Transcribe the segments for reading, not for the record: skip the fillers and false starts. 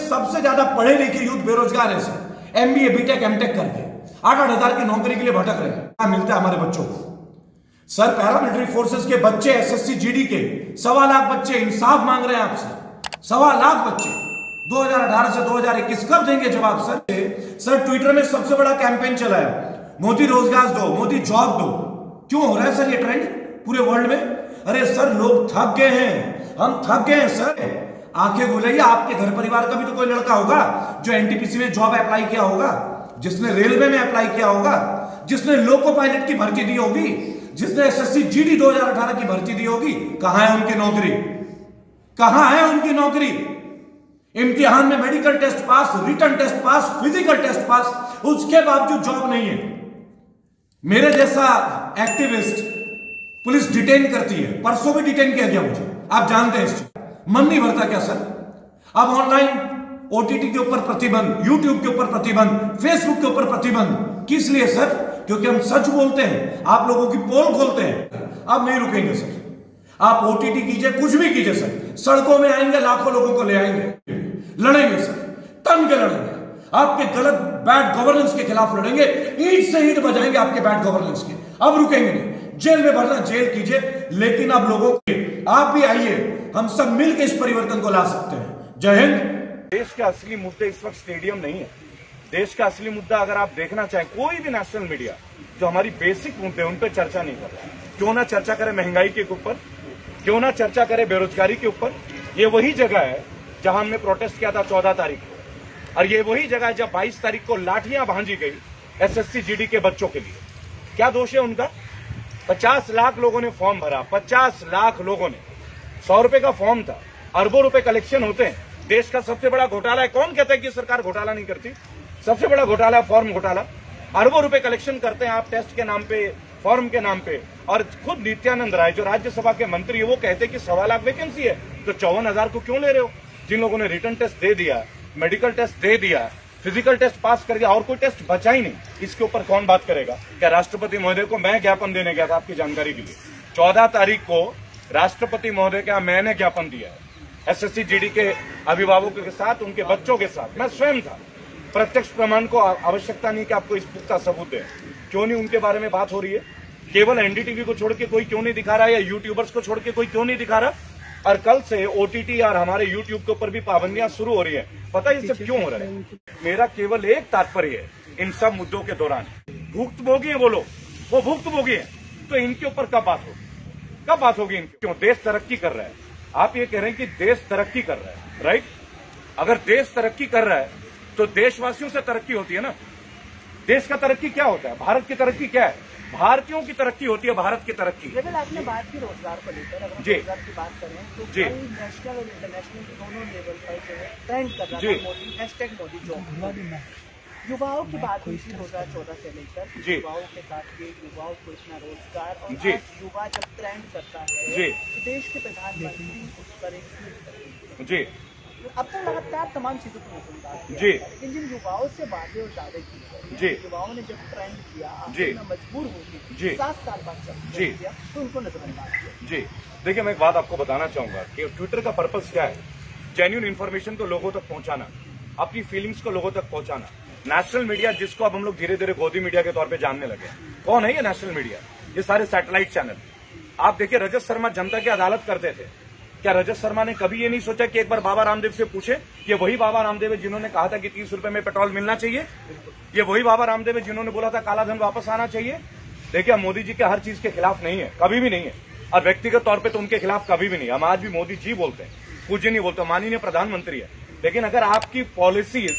सबसे ज्यादा पढ़े लिखे यूथ बेरोजगार है सर, एमबीए बीटेक एमटेक करके 8-8 हजार की नौकरी के लिए भटक रहे हैं। क्या मिलता है हमारे बच्चों को? सर पैरामिलिट्री फोर्सेस के बच्चे एसएससी जीडी के 1.25 लाख बच्चे इंसाफ मांग रहे हैं आपसे। 1.25 लाख बच्चे 2018 से 2021 कब देंगे जवाब सर? सर ट्विटर में सबसे बड़ा कैंपेन चला है, मोदी रोजगार दो, मोदी जॉब दो। क्यों हो रहा है सर ये ट्रेंड पूरे वर्ल्ड में? अरे सर लोग थक गए हैं, हम थक गए हैं सर। आंखें खोलिए, आपके घर परिवार का भी तो कोई लड़का होगा जो एनटीपीसी में जॉब अप्लाई किया होगा, जिसने रेलवे में अप्लाई किया होगा, जिसने लोको पायलट की भर्ती दी होगी, जिसने एसएससी जीडी 2018 की भर्ती दी होगी। कहां है उनकी नौकरी? कहां है उनकी नौकरी? इम्तिहान में medical test pass, written test pass, physical test pass, उसके बावजूद जॉब नहीं है। मेरे जैसा एक्टिविस्ट पुलिस डिटेन करती है, परसों भी डिटेन किया गया मुझे, आप जानते हैं। मन नहीं भरता क्या सर? अब ऑनलाइन ओटीटी के ऊपर प्रतिबंध, यूट्यूब के ऊपर प्रतिबंध, फेसबुक के ऊपर प्रतिबंध। किस लिए सर? क्योंकि हम सच बोलते हैं, आप लोगों की पोल खोलते हैं। अब नहीं रुकेंगे सर, आप ओटीटी कीजिए, कुछ भी कीजिए सर, सड़कों में आएंगे, लाखों लोगों को ले आएंगे, लड़ेंगे सर, तन के लड़ेंगे, आपके गलत बैड गवर्नेंस के खिलाफ लड़ेंगे, ईंट से ईंट बजाएंगे आपके बैड गवर्नेंस के। अब रुकेंगे नहीं, जेल में भरना जेल कीजिए, लेकिन अब लोगों के, आप भी आइए, हम सब मिलकर इस परिवर्तन को ला सकते हैं। जय हिंद। देश के असली मुद्दे इस वक्त स्टेडियम नहीं है। देश का असली मुद्दा अगर आप देखना चाहें, कोई भी नेशनल मीडिया जो हमारी बेसिक मुद्दे उन पर चर्चा नहीं कर रहा। क्यों ना चर्चा करे महंगाई के ऊपर, क्यों ना चर्चा करे बेरोजगारी के ऊपर। ये वही जगह है जहां हमने प्रोटेस्ट किया था 14 तारीख को, और ये वही जगह है जब 22 तारीख को लाठियां भांजी गई एसएससी जीडी के बच्चों के लिए। क्या दोष है उनका? 50 लाख लोगों ने फॉर्म भरा, 50 लाख लोगों ने। 100 रुपए का फॉर्म था, अरबों रुपए कलेक्शन होते हैं। देश का सबसे बड़ा घोटाला है। कौन कहता है कि सरकार घोटाला नहीं करती? सबसे बड़ा घोटाला है फॉर्म घोटाला। अरबों रुपए कलेक्शन करते हैं आप टेस्ट के नाम पे, फॉर्म के नाम पे। और खुद नित्यानंद राय जो राज्यसभा के मंत्री है वो कहते हैं कि 1.25 लाख वैकेंसी है, तो 54,000 को क्यों ले रहे हो? जिन लोगों ने रिटर्न टेस्ट दे दिया, मेडिकल टेस्ट दे दिया, फिजिकल टेस्ट पास कर दिया, और कोई टेस्ट बचा ही नहीं, इसके ऊपर कौन बात करेगा? क्या राष्ट्रपति महोदय को मैं ज्ञापन देने गया था आपकी जानकारी के लिए। 14 तारीख को राष्ट्रपति महोदय का मैंने ज्ञापन दिया है एसएससी जीडी के अभिभावकों के साथ, उनके बच्चों के साथ। मैं स्वयं था। प्रत्यक्ष प्रमाण को आवश्यकता नहीं कि आपको इस पुख्ता सबूत दें। क्यों नहीं उनके बारे में बात हो रही है? केवल एनडीटीवी को छोड़ के कोई क्यों नहीं दिखा रहा है, या यूट्यूबर्स को छोड़ के कोई क्यों नहीं दिखा रहा? और कल से ओटीटी और हमारे यूट्यूब के ऊपर भी पाबंदियां शुरू हो रही है। पता है ये सब क्यों हो रहा है? मेरा केवल एक तात्पर्य है इन सब मुद्दों के दौरान, भुक्तभोगी है वो लोग, वो भुक्तभोगी है, तो इनके ऊपर कब बात होगी? कब बात होगी इनकी? क्यों? देश तरक्की कर रहा है। आप ये कह रहे हैं कि देश तरक्की कर रहा है, राइट? अगर देश तरक्की कर रहा है तो देशवासियों से तरक्की होती है ना। देश का तरक्की क्या होता है? भारत की तरक्की क्या है? भारतीयों की तरक्की होती है, भारत की तरक्की। लेकिन आपने बात की रोजगार को लेकर, अगर हम रोजगार की बात करें तो जी, नेशनल और इंटरनेशनल दोनों लेवल पर जो है ट्रेंड कर रहा है मोदी, हैशटैग मोदी जॉब। युवाओं की बात हुई थी 2014 से लेकर, युवाओं के साथ ये युवाओं को इतना रोजगार, और आज युवा जब ट्रेंड करता है तो देश के प्रधानमंत्री उस पर एक जी अब तक लगातार तमाम चीजों को नजरअंदाज जी, लेकिन जिन युवाओं से बातें और दावे की जी, युवाओं ने जब ट्रेंड किया, जी, मजबूर हो जी, 7 साल बाद जब किया तो उनको नजरअंदाज किया। जी देखिए, मैं एक बात आपको बताना चाहूंगा कि ट्विटर का पर्पस क्या है? जेन्युइन इन्फॉर्मेशन को लोगों तक पहुंचाना, अपनी फीलिंग्स को लोगों तक पहुंचाना। नेशनल मीडिया, जिसको अब हम लोग धीरे धीरे गोदी मीडिया के तौर पे जानने लगे, कौन है ये नेशनल मीडिया? ये सारे सैटेलाइट चैनल। आप देखिए, रजत शर्मा जनता की अदालत करते थे। क्या रजत शर्मा ने कभी ये नहीं सोचा कि एक बार बाबा रामदेव से पूछे? ये वही बाबा रामदेव है जिन्होंने कहा था कि 30 रुपए में पेट्रोल मिलना चाहिए। ये वही बाबा रामदेव है जिन्होंने बोला था काला धन वापस आना चाहिए। देखिए, मोदी जी के हर चीज के खिलाफ नहीं है, कभी भी नहीं है, और व्यक्तिगत तौर पे तो उनके खिलाफ कभी भी नहीं। हम आज भी मोदी जी बोलते हैं, पूज्य नहीं बोलते, माननीय प्रधानमंत्री है। लेकिन अगर आपकी पॉलिसीज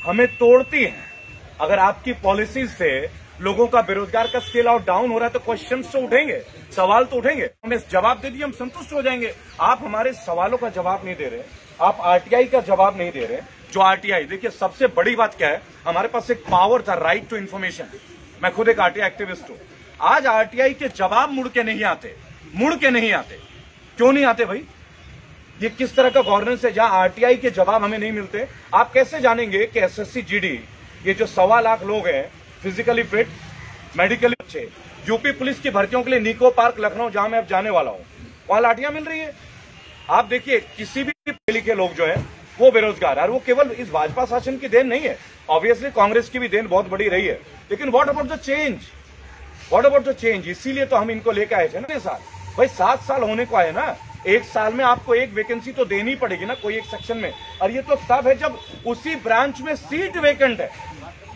हमें तोड़ती हैं, अगर आपकी पॉलिसीज से लोगों का बेरोजगार का स्केल आउट डाउन हो रहा है, तो क्वेश्चन तो उठेंगे, सवाल तो उठेंगे। हमें जवाब दे दिए, हम संतुष्ट हो जाएंगे। आप हमारे सवालों का जवाब नहीं दे रहे, आप आरटीआई का जवाब नहीं दे रहे। जो आरटीआई, देखिए सबसे बड़ी बात क्या है, हमारे पास एक पावर था, राइट टू इन्फॉर्मेशन। मैं खुद एक आरटीआई एक्टिविस्ट हूं। आज आरटीआई के जवाब मुड़ के नहीं आते, मुड़ के नहीं आते। क्यों नहीं आते भाई? ये किस तरह का गवर्नेंस है जहां आरटीआई के जवाब हमें नहीं मिलते? आप कैसे जानेंगे कि एसएससी जीडी, ये जो 1.25 लाख लोग हैं फिजिकली फिट, मेडिकली अच्छे, यूपी पुलिस की भर्तियों के लिए निको पार्क लखनऊ, जहां मैं अब जाने वाला हूं, वहां लाठियां मिल रही है। आप देखिए, किसी भी पढ़े लिखे लोग जो है वो बेरोजगार। और वो केवल इस भाजपा शासन की देन नहीं है, ऑब्वियसली कांग्रेस की भी देन बहुत बड़ी रही है, लेकिन what about the change, what about the change? इसीलिए तो हम इनको लेकर आए थे ना। साल भाई 7 साल होने को आए ना, 1 साल में आपको एक वैकेंसी तो देनी पड़ेगी ना कोई एक सेक्शन में। और ये तो तब है जब उसी ब्रांच में सीट वेकेंट है,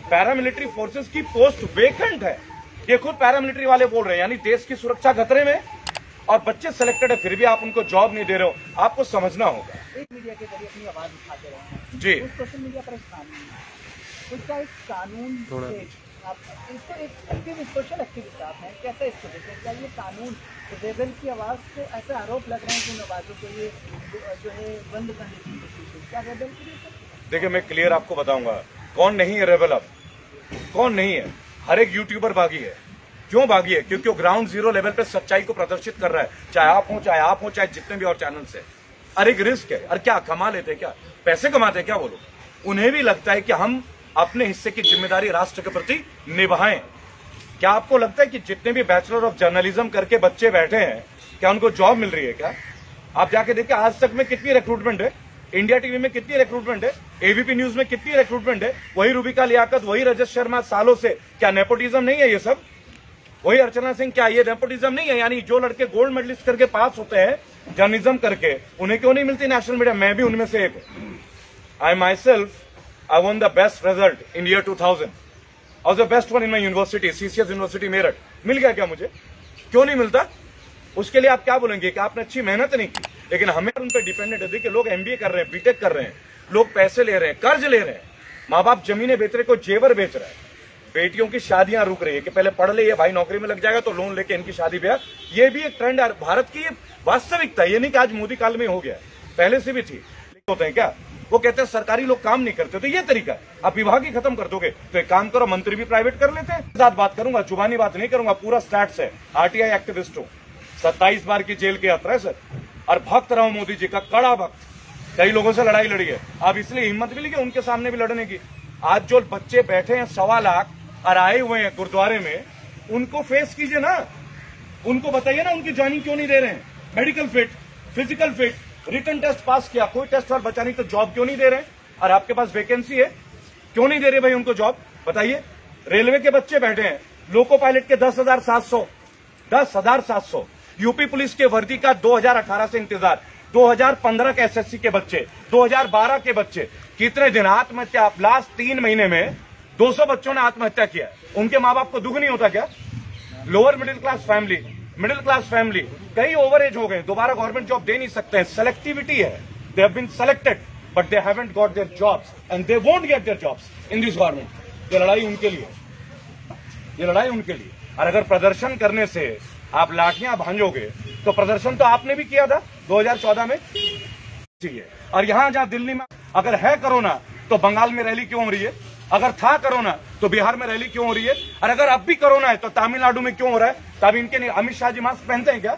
पैरामिलिट्री फोर्सेस की पोस्ट वेकेंट है। ये खुद पैरामिलिट्री वाले बोल रहे हैं, यानी देश की सुरक्षा खतरे में, और बच्चे सिलेक्टेड है फिर भी आप उनको जॉब नहीं दे रहे हो। आपको समझना होगा। एक मीडिया के जरिए अपनी आवाज उठाते रहे हैं जी, सोशल मीडिया पर एक कानून है, उसका इस कानून से आप इसको एक एक्टिविस्ट, सोशल एक्टिविस्ट आप हैं, कैसे इसको देखते हैं? क्या ये कानून रेबल की आवाज को ऐसे आरोप लग रहे हैं कि उन आवाजों को ये जो है बंद करने की कोशिश है, क्या रेबल की? देखिए मैं क्लियर आपको बताऊंगा कौन नहीं है रेबल, अब कौन नहीं है। हर एक यूट्यूबर बागी है। क्यों बागी है? क्योंकि वो ग्राउंड जीरो लेवल पे सच्चाई को प्रदर्शित कर रहा है, चाहे आप हो चाहे जितने भी और चैनल से। और एक रिस्क है। और क्या कमा लेते हैं, क्या पैसे कमाते हैं क्या वो लोग? उन्हें भी लगता है कि हम अपने हिस्से की जिम्मेदारी राष्ट्र के प्रति निभाएं। क्या आपको लगता है कि जितने भी बैचलर ऑफ जर्नलिज्म करके बच्चे बैठे हैं, क्या उनको जॉब मिल रही है? क्या आप जाके देखिए आज तक में कितनी रिक्रूटमेंट है, इंडिया टीवी में कितनी रिक्रूटमेंट है, एबीपी न्यूज में कितनी रिक्रूटमेंट है, वही रूबिका लियाकत, वही रजत शर्मा सालों से। क्या नेपोटिज्म नहीं है ये सब? वही अर्चना सिंह, क्या ये नेपोटिज्म नहीं है? यानी जो लड़के गोल्ड मेडलिस्ट करके पास होते हैं जर्नलिज्म करके, उन्हें क्यों नहीं मिलती नेशनल मीडिया? मैं भी उनमें से एक हूं। I myself I won the best result in year 2000. I was the best one in my university, CCS university Meerut. मिल गया क्या मुझे? क्यों नहीं मिलता? उसके लिए आप क्या बोलेंगे कि आपने अच्छी मेहनत नहीं की? लेकिन हमें उन पर डिपेंडेंट है। देखिए लोग MBA कर रहे हैं, बीटेक कर रहे हैं, लोग पैसे ले रहे हैं, कर्ज ले रहे हैं, माँ बाप जमीनें बेच रहे, को जेवर बेच रहा है, बेटियों की शादियां रुक रही है कि पहले पढ़ ले, ये भाई नौकरी में लग जाएगा तो लोन लेके इनकी शादी ब्याह। ये भी एक ट्रेंड है भारत की, ये वास्तविकता। ये नहीं कि आज मोदी काल में हो गया, पहले से भी थी। होते हैं क्या वो कहते हैं सरकारी लोग काम नहीं करते, तो ये तरीका है। आप विभाग ही खत्म कर दोगे तो एक काम करो, मंत्री भी प्राइवेट कर लेते हैं। साथ बात करूंगा, जुबानी बात नहीं करूंगा, पूरा स्टैट्स है। आरटीआई एक्टिविस्ट हूं, 27 बार की जेल की यात्रा है सर, और भक्त रहा हूं मोदी जी का, कड़ा भक्त। कई लोगों से लड़ाई लड़ी है, अब इसलिए हिम्मत मिली कि उनके सामने भी लड़ने की। आज जो बच्चे बैठे हैं 1.25 लाख और आए हुए हैं गुरुद्वारे में, उनको फेस कीजिए ना, उनको बताइए ना उनकी ज्वाइनिंग क्यों नहीं दे रहे हैं। Medical fit, physical fit, written test pass किया, कोई टेस्ट और बचा नहीं, तो जॉब क्यों नहीं दे रहे हैं? और आपके पास वैकेंसी है, क्यों नहीं दे रहे भाई उनको जॉब? बताइए। रेलवे के बच्चे बैठे हैं, लोको पायलट के 10,700, यूपी पुलिस के वर्दी का 2018 से इंतजार, 2015 के एसएससी के बच्चे, 2012 के बच्चे, कितने दिन आत्महत्या? लास्ट 3 महीने में 200 बच्चों ने आत्महत्या किया। उनके माँ बाप को दुख नहीं होता क्या? लोअर मिडिल क्लास फैमिली, कई ओवर एज हो गए, दोबारा गवर्नमेंट जॉब दे नहीं सकते हैं, सेलेक्टिविटी है। They have been selected but they haven't got their jobs and they won't get their jobs in this government. ये लड़ाई उनके लिए, ये लड़ाई उनके लिए। और अगर प्रदर्शन करने से आप लाठियां भांजोगे तो प्रदर्शन तो आपने भी किया था 2014 में। और यहां जहां दिल्ली में अगर है कोरोना तो बंगाल में रैली क्यों हो रही है? अगर था कोरोना तो बिहार में रैली क्यों हो रही है? और अगर अब भी कोरोना है तो तमिलनाडु में क्यों हो रहा है? तब इनके नहीं। अमित शाह जी मास्क पहनते हैं क्या?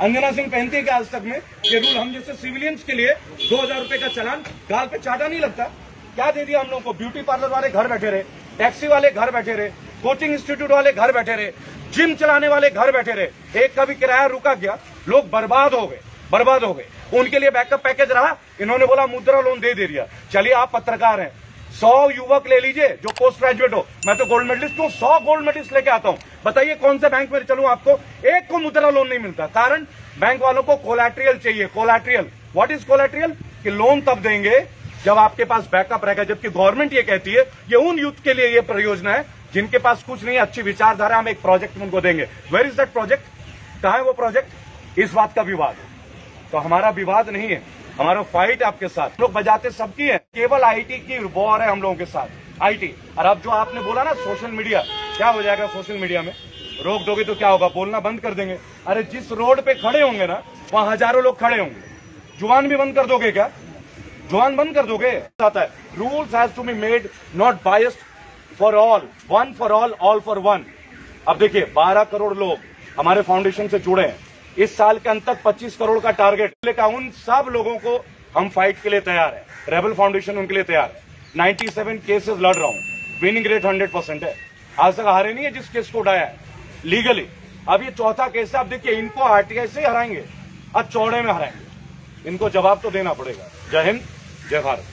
अंजना सिंह पहनती है क्या आज तक में? ये रूल हम जैसे सिविलियंस के लिए 2000 रुपए का चालान, गाल पे चाटा नहीं लगता? क्या दे दिया हम लोगों को? ब्यूटी पार्लर वाले घर बैठे रहे, टैक्सी वाले घर बैठे रहे, कोचिंग इंस्टीट्यूट वाले घर बैठे रहे, जिम चलाने वाले घर बैठे रहे। एक का भी किराया रुका गया, लोग बर्बाद हो गए। उनके लिए बैकअप पैकेज रहा, इन्होंने बोला मुद्रा लोन दे दिया। चलिए आप पत्रकार हैं, 100 युवक ले लीजिए जो पोस्ट ग्रेजुएट हो। मैं तो गोल्ड मेडलिस्ट हूं, 100 गोल्ड मेडलिस्ट लेके आता हूं। बताइए कौन से बैंक में चलूं, आपको एक को मुद्रा लोन नहीं मिलता। कारण बैंक वालों को कोलैटरल चाहिए। Collateral, what is collateral? कि लोन तब देंगे जब आपके पास बैकअप रहेगा। जबकि गवर्नमेंट ये कहती है ये उन यूथ के लिए ये परियोजना है जिनके पास कुछ नहीं, अच्छी विचारधारा, हम एक प्रोजेक्ट उनको देंगे। Where is that project? कहां है वो प्रोजेक्ट? इस बात का विवाद है। तो हमारा विवाद नहीं है, हमारा फाइट आपके साथ। लोग बजाते सबकी है, केवल आईटी की वॉर है हम लोगों के साथ, आईटी। और अब जो आपने बोला ना सोशल मीडिया, क्या हो जाएगा सोशल मीडिया में? रोक दोगे तो क्या होगा? बोलना बंद कर देंगे। अरे जिस रोड पे खड़े होंगे ना वहां हजारों लोग खड़े होंगे। जुबान भी बंद कर दोगे क्या? जुबान बंद कर दोगे? आता है rules has to be made not biased for all, one for all for one. अब देखिए 12 करोड़ लोग हमारे फाउंडेशन से जुड़े हैं। इस साल के अंत तक 25 करोड़ का टारगेट लेकर उन सब लोगों को हम फाइट के लिए तैयार है। रेबल फाउंडेशन उनके लिए तैयार है। 97 केसेस लड़ रहा हूं, विनिंग रेट 100% है। आज तक हारे नहीं है जिस केस को उठाया है लीगली। अब ये चौथा केस है। अब देखिए इनको आरटीआई से हराएंगे, अब चौड़े में हराएंगे। इनको जवाब तो देना पड़ेगा। जय हिंद, जय भारत।